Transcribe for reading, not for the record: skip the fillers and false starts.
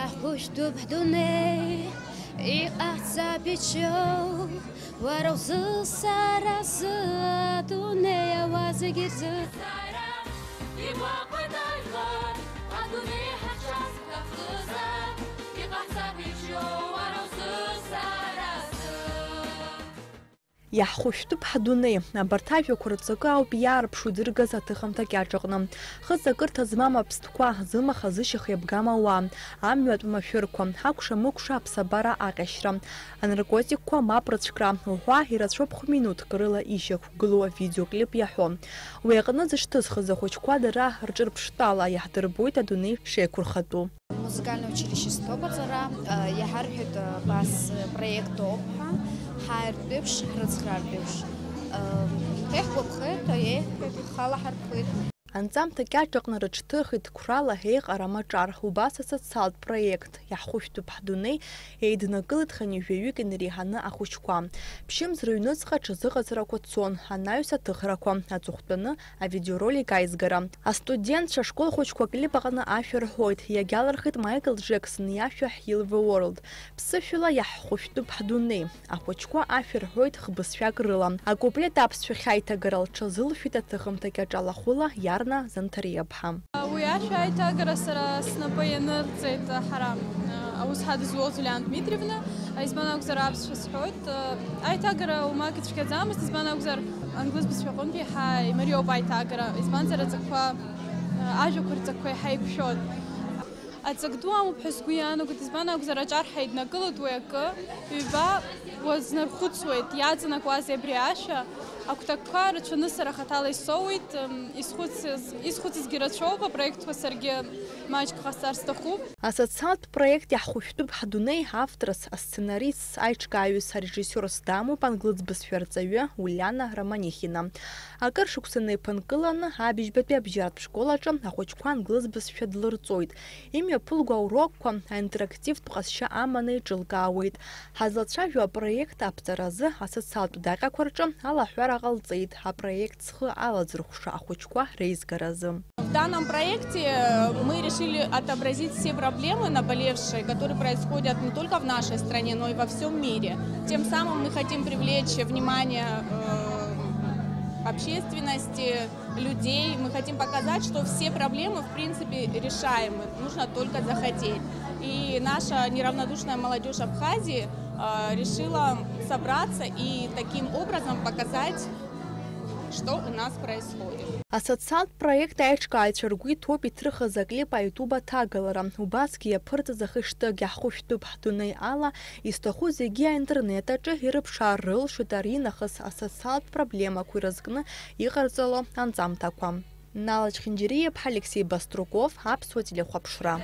يحوش تبحدوني إقاعد بيتشو وروز سارس دنيا وازجر سارة يبقى قدايغر أدوني حشاس كفلوزة إقاعد بيتشو وروز سارس يحوشتو بحدوني برتاجو كورتسقاو بيار بشودرغا زاتخمتا كاجغنا خزقرت زماما بستقوا زما خزش خيبغاما وا اميوت مافيركم حكش مكش بصبرا اقشرا انركوتيكو مابرتشكرا وهاهيرا شوب минут крыла ищек гло видеоклип яхо ويغنا زشتز خزخوچكوا дара ржырпштала яхдырбуйт адуни шекурхату музыкальное училище Стобацара я хархет бас проект опха حاربش رزخاربش تحبخت تيه خلا حربخت أنزام تكاجقنا رجتخت كرالا هيق أرامجار وباسة صاد проект يحوشتو بحدوني يدنا قلت خني فيوك نريحنا أخوشكوام بشمز ريونسخة جزغة كوتسون هنايوسا تخركوام هتوختنا فيديورولي كايزغرا студент شاشكول خوشكوا كليبغنا أفير هويت يجالرخت مايكل جاكسون يافيو هيل في وورلد بصفيلا يحوشتو بحدوني أخوشكوا أفير هويت خبص فيا قرلا أقوبلي تابس في خايتا قرل تشزل في تتخم تكاجالا خولا يارنا زنتريا بحام ويا شايتا قرصرا سنبينر زيت حرام أوس هذا زوج ليان دميتريفنا إزمانا وزر أبس في سحوت أي تاجر وما كنت في كذا بس إزمانا وزر أنجلس بس في قنبي حي مريو باي تاجر إزمان زر تكفى أجو كرت تكفى حي بشود أتذكروا مو بحس قيانو كنت إزمانا وزر أجار حيد نقلت وياك يبا وزن خد سويت يادنا كوازي برياشة أكو تكار شو نصر خطالي يسويت إسخوت إزجراتشوا ببروجكت وسرجي ماجك خسر استخوب. أساسات بروجكت يحوشتو بحدوني هافترس السيناريست أيشكايوس رежиссер ستامو بانجلز بسفيرتزاوية ولانا романихина. أكر شخصني بانقلنا هابيج ببيجات بشكولة جم أخوش كان جلز بسفيردلرتويد. إمي بلغوا وروك كم انتراكتيف تقصش أماني جلقاويد. هذا شافوا بروجكت أبترز أساسات بداية كورجم على حوار غلطيد. ها بروجكت سخ على زرخش أخوش كوا رئيس جرازم. В данном проекте мы решили отобразить все проблемы наболевшие, которые происходят не только в нашей стране, но и во всем мире. Тем самым мы хотим привлечь внимание общественности, людей. Мы хотим показать, что все проблемы в принципе решаемы, нужно только захотеть. И наша неравнодушная молодежь Абхазии решила собраться и таким образом показать, что у нас происходит. Асоциат проект Айчкайчер гуи топи трыха закле по ютуба тагалара. Убаски я пырта захышты гяхушту бхдунай ала истаху зеги интернета че хирып шарыл шутаринахас асоциат проблема куразгна игарзало анзам таквам. Налач Хинджириев, Алексей Баструков, Апсуатили Хопшра.